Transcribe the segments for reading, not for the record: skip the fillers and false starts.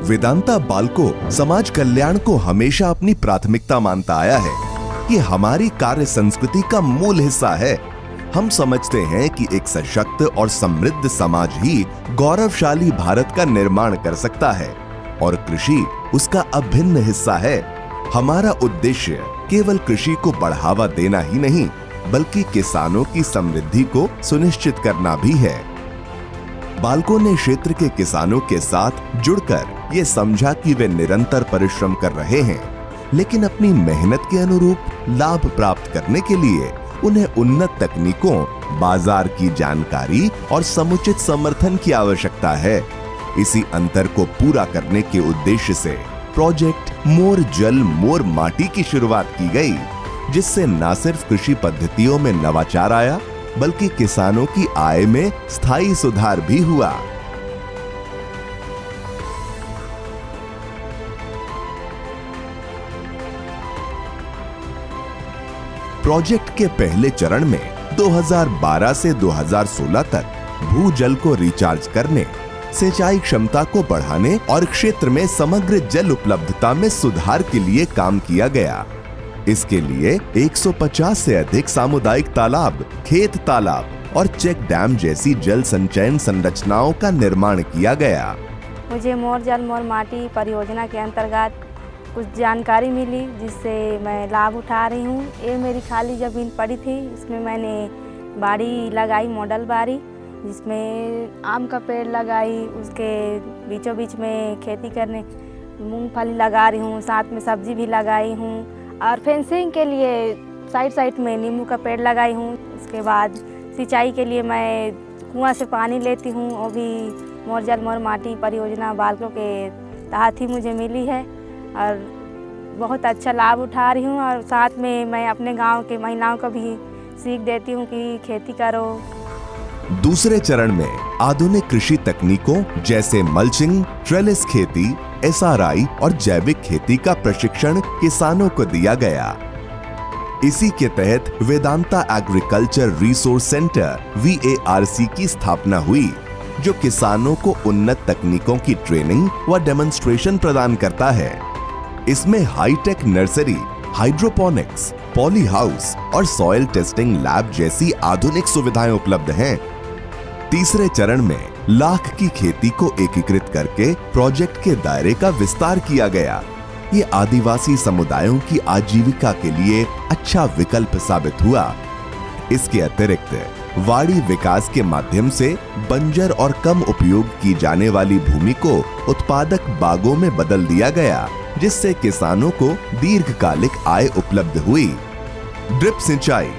वेदांता बाल्को समाज कल्याण को हमेशा अपनी प्राथमिकता मानता आया है। ये हमारी कार्य संस्कृति का मूल हिस्सा है। हम समझते हैं कि एक सशक्त और समृद्ध समाज ही गौरवशाली भारत का निर्माण कर सकता है और कृषि उसका अभिन्न हिस्सा है। हमारा उद्देश्य केवल कृषि को बढ़ावा देना ही नहीं, बल्कि किसानों की समृद्धि को सुनिश्चित करना भी है। बाल्को ने क्षेत्र के किसानों के साथ जुड़कर ये समझा कि वे निरंतर परिश्रम कर रहे हैं, लेकिन अपनी मेहनत के अनुरूप लाभ प्राप्त करने के लिए उन्हें उन्नत तकनीकों, बाजार की जानकारी और समुचित समर्थन की आवश्यकता है। इसी अंतर को पूरा करने के उद्देश्य से प्रोजेक्ट मोर जल मोर माटी की शुरुआत की गई, जिससे न सिर्फ कृषि पद्धतियों में नवाचार आया, बल्कि किसानों की आय में स्थायी सुधार भी हुआ। प्रोजेक्ट के पहले चरण में 2012 से 2016 तक भूजल को रिचार्ज करने, सिंचाई क्षमता को बढ़ाने और क्षेत्र में समग्र जल उपलब्धता में सुधार के लिए काम किया गया। इसके लिए 150 से अधिक सामुदायिक तालाब, खेत तालाब और चेक डैम जैसी जल संचयन संरचनाओं का निर्माण किया गया। मुझे मोर जल मोर माटी परियोजना के अंतर्गत कुछ जानकारी मिली, जिससे मैं लाभ उठा रही हूँ। ये मेरी खाली ज़मीन पड़ी थी, इसमें मैंने बाड़ी लगाई, मॉडल बाड़ी, जिसमें आम का पेड़ लगाई। उसके बीचों बीच में खेती करने मूंगफली लगा रही हूँ, साथ में सब्जी भी लगाई हूँ और फेंसिंग के लिए साइड में नींबू का पेड़ लगाई हूँ। उसके बाद सिंचाई के लिए मैं कुआं से पानी लेती हूँ, वो भी मोर जल मोर माटी परियोजना बाल्को के तहत ही मुझे मिली है और बहुत अच्छा लाभ उठा रही हूँ। और साथ में मैं अपने गांव के महिलाओं को भी सीख देती हूँ कि खेती करो। दूसरे चरण में आधुनिक कृषि तकनीकों जैसे मल्चिंग, ट्रेलिस खेती, SRI और जैविक खेती का प्रशिक्षण किसानों को दिया गया। इसी के तहत Vedanta agriculture resource centre VARC की स्थापना हुई, जो किसानों को उन्नत तकनीकों की ट्रेनिंग व डेमोन्स्ट्रेशन प्रदान करता है। इसमें hi-tech nursery, hydroponics, poly house और सॉइल टेस्टिंग लैब जैसी आधुनिक सुविधाएं उपलब्ध हैं। तीसरे चरण में लाख की खेती को एकीकृत करके प्रोजेक्ट के दायरे का विस्तार किया गया। ये आदिवासी समुदायों की आजीविका के लिए अच्छा विकल्प साबित हुआ। इसके अतिरिक्त वाड़ी विकास के माध्यम से बंजर और कम उपयोग की जाने वाली भूमि को उत्पादक बागों में बदल दिया गया, जिससे किसानों को दीर्घकालिक आय उपलब्ध हुई। ड्रिप सिंचाई,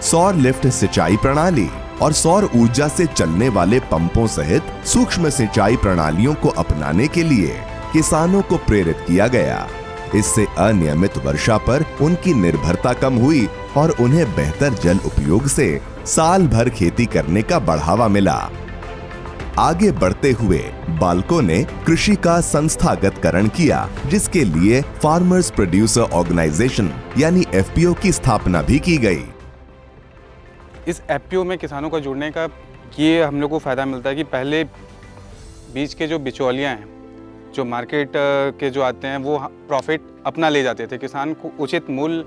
सौर लिफ्ट सिंचाई प्रणाली और सौर ऊर्जा से चलने वाले पंपों सहित सूक्ष्म सिंचाई प्रणालियों को अपनाने के लिए किसानों को प्रेरित किया गया। इससे अनियमित वर्षा पर उनकी निर्भरता कम हुई और उन्हें बेहतर जल उपयोग से साल भर खेती करने का बढ़ावा मिला। आगे बढ़ते हुए बाल्को ने कृषि का संस्थागतकरण किया, जिसके लिए फार्मर्स प्रोड्यूसर ऑर्गेनाइजेशन यानी FPO की स्थापना भी की गई। इस FPO में किसानों का जुड़ने का ये हम लोग को फ़ायदा मिलता है कि पहले बीज के जो बिचौलियाँ हैं, जो मार्केट के जो आते हैं, वो प्रॉफिट अपना ले जाते थे, किसान को उचित मूल्य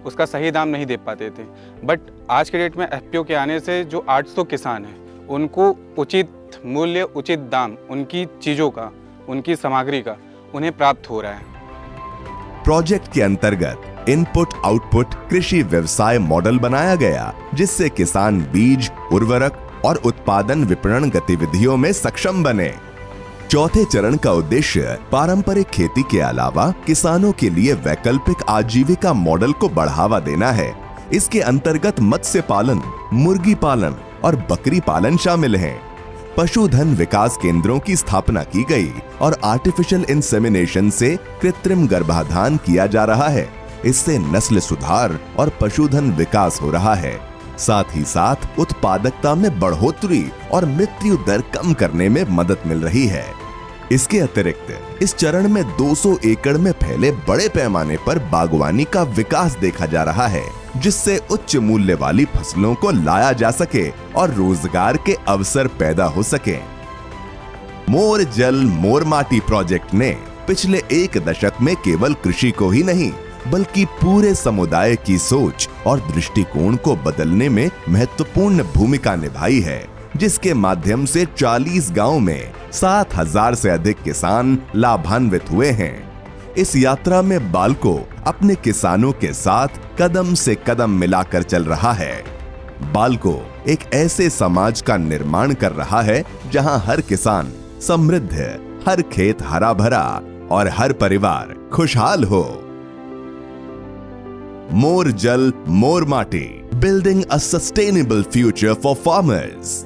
उसका सही दाम नहीं दे पाते थे। बट आज के डेट में FPO के आने से जो 800 किसान हैं, उनको उचित मूल्य, उचित दाम उनकी चीज़ों का, उनकी सामग्री का उन्हें प्राप्त हो रहा है। प्रोजेक्ट के अंतर्गत इनपुट आउटपुट कृषि व्यवसाय मॉडल बनाया गया, जिससे किसान बीज, उर्वरक और उत्पादन विपणन गतिविधियों में सक्षम बने। चौथे चरण का उद्देश्य पारंपरिक खेती के अलावा किसानों के लिए वैकल्पिक आजीविका मॉडल को बढ़ावा देना है। इसके अंतर्गत मत्स्य पालन, मुर्गी पालन और बकरी पालन शामिल हैं। पशुधन विकास केंद्रों की स्थापना की गई और आर्टिफिशियल इंसेमिनेशन से कृत्रिम गर्भाधान किया जा रहा है। इससे नस्ल सुधार और पशुधन विकास हो रहा है। साथ ही साथ उत्पादकता में बढ़ोतरी और मृत्यु दर कम करने में मदद मिल रही है। इसके अतिरिक्त इस चरण में 200 एकड़ में फैले बड़े पैमाने पर बागवानी का विकास देखा जा रहा है, जिससे उच्च मूल्य वाली फसलों को लाया जा सके और रोजगार के अवसर पैदा हो सके। मोर जल मोर माटी प्रोजेक्ट ने पिछले एक दशक में केवल कृषि को ही नहीं बल्कि पूरे समुदाय की सोच और दृष्टिकोण को बदलने में महत्वपूर्ण भूमिका निभाई है, जिसके माध्यम से 40 गांवों में 7,000 से अधिक किसान लाभान्वित हुए हैं। इस यात्रा में बाल्को अपने किसानों के साथ कदम से कदम मिलाकर चल रहा है। बाल्को एक ऐसे समाज का निर्माण कर रहा है जहां हर किसान समृद्ध, हर खेत हरा भरा और हर परिवार खुशहाल हो। मोर जल मोर माटी, building a sustainable future for farmers.